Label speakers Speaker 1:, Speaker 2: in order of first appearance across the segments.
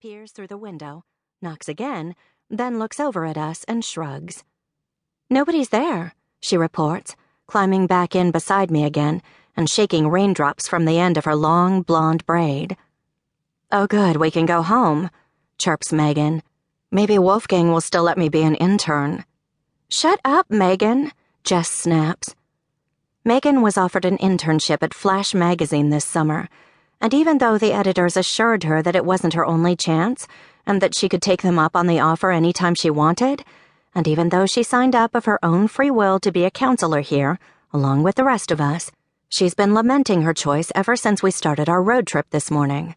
Speaker 1: peers through the window, knocks again, then looks over at us and shrugs. "Nobody's there," she reports, climbing back in beside me again and shaking raindrops from the end of her long blonde braid. "Oh good, we can go home," chirps Megan. "Maybe Wolfgang will still let me be an intern." "Shut up, Megan," Jess snaps. Megan was offered an internship at Flash magazine this summer, and even though the editors assured her that it wasn't her only chance and that she could take them up on the offer any time she wanted, and even though she signed up of her own free will to be a counselor here, along with the rest of us, she's been lamenting her choice ever since we started our road trip this morning.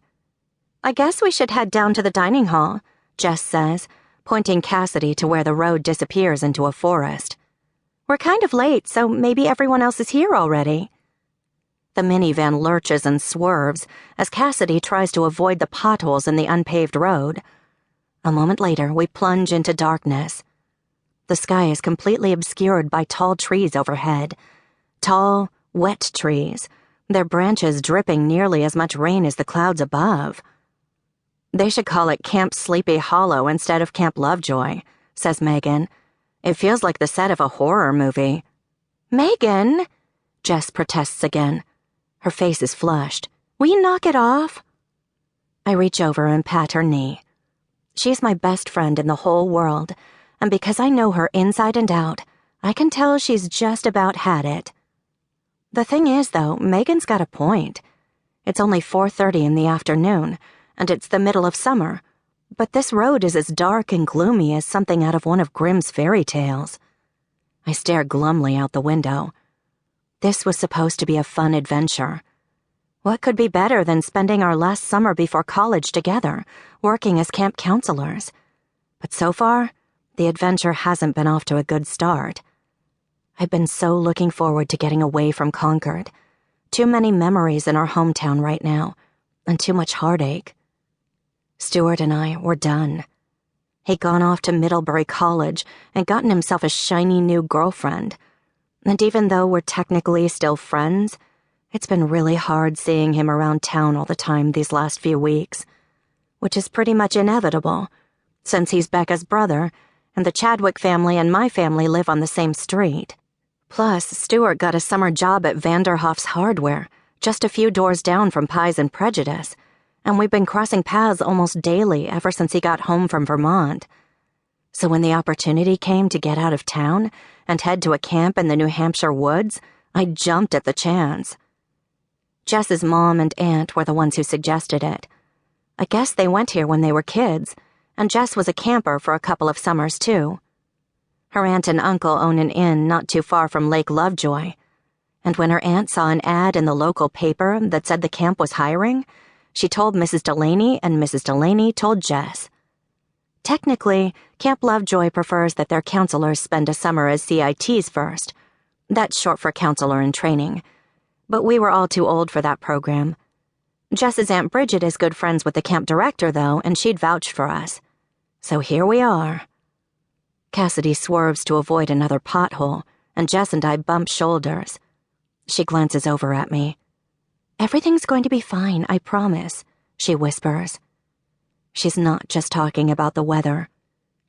Speaker 1: "I guess we should head down to the dining hall," Jess says, pointing Cassidy to where the road disappears into a forest. "We're kind of late, so maybe everyone else is here already." The minivan lurches and swerves as Cassidy tries to avoid the potholes in the unpaved road. A moment later, we plunge into darkness. The sky is completely obscured by tall trees overhead. Tall, wet trees, their branches dripping nearly as much rain as the clouds above. "They should call it Camp Sleepy Hollow instead of Camp Lovejoy," says Megan. "It feels like the set of a horror movie." "Megan," Jess protests again. Her face is flushed. "Will you knock it off?" I reach over and pat her knee. She's my best friend in the whole world, and because I know her inside and out, I can tell she's just about had it. The thing is, though, Megan's got a point. It's only 4:30 in the afternoon, and it's the middle of summer, but this road is as dark and gloomy as something out of one of Grimm's fairy tales. I stare glumly out the window. This was supposed to be a fun adventure. What could be better than spending our last summer before college together, working as camp counselors? But so far, the adventure hasn't been off to a good start. I've been so looking forward to getting away from Concord. Too many memories in our hometown right now, and too much heartache. Stuart and I were done. He'd gone off to Middlebury College and gotten himself a shiny new girlfriend. And even though we're technically still friends, it's been really hard seeing him around town all the time these last few weeks, which is pretty much inevitable, since he's Becca's brother, and the Chadwick family and my family live on the same street. Plus, Stuart got a summer job at Vanderhoff's Hardware, just a few doors down from Pies and Prejudice, and we've been crossing paths almost daily ever since he got home from Vermont. So when the opportunity came to get out of town and head to a camp in the New Hampshire woods, I jumped at the chance. Jess's mom and aunt were the ones who suggested it. I guess they went here when they were kids, and Jess was a camper for a couple of summers, too. Her aunt and uncle own an inn not too far from Lake Lovejoy, and when her aunt saw an ad in the local paper that said the camp was hiring, she told Mrs. Delaney, and Mrs. Delaney told Jess. Technically, Camp Lovejoy prefers that their counselors spend a summer as CITs first. That's short for counselor in training. But we were all too old for that program. Jess's Aunt Bridget is good friends with the camp director, though, and she'd vouched for us. So here we are. Cassidy swerves to avoid another pothole, and Jess and I bump shoulders. She glances over at me. "Everything's going to be fine, I promise," she whispers. She's not just talking about the weather.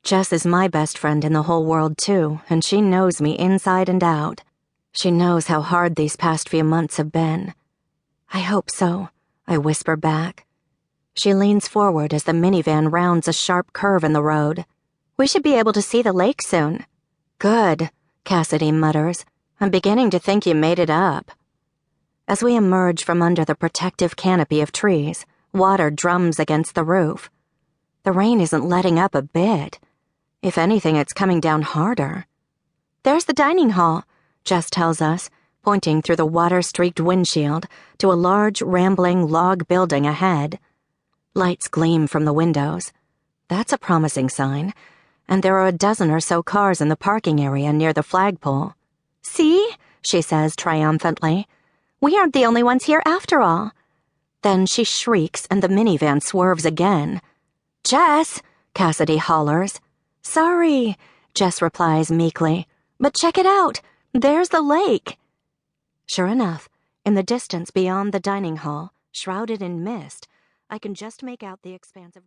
Speaker 1: Jess is my best friend in the whole world, too, and she knows me inside and out. She knows how hard these past few months have been. "I hope so," I whisper back. She leans forward as the minivan rounds a sharp curve in the road. "We should be able to see the lake soon." "Good," Cassidy mutters. "I'm beginning to think you made it up." As we emerge from under the protective canopy of trees, water drums against the roof. The rain isn't letting up a bit. If anything, it's coming down harder. "There's the dining hall," Jess tells us, pointing through the water-streaked windshield to a large, rambling log building ahead. Lights gleam from the windows. That's a promising sign, and there are a dozen or so cars in the parking area near the flagpole. "See?" she says triumphantly. "We aren't the only ones here after all." Then she shrieks and the minivan swerves again. "Jess!" Cassidy hollers. "Sorry," Jess replies meekly. "But check it out. There's the lake." Sure enough, in the distance beyond the dining hall, shrouded in mist, I can just make out the expanse of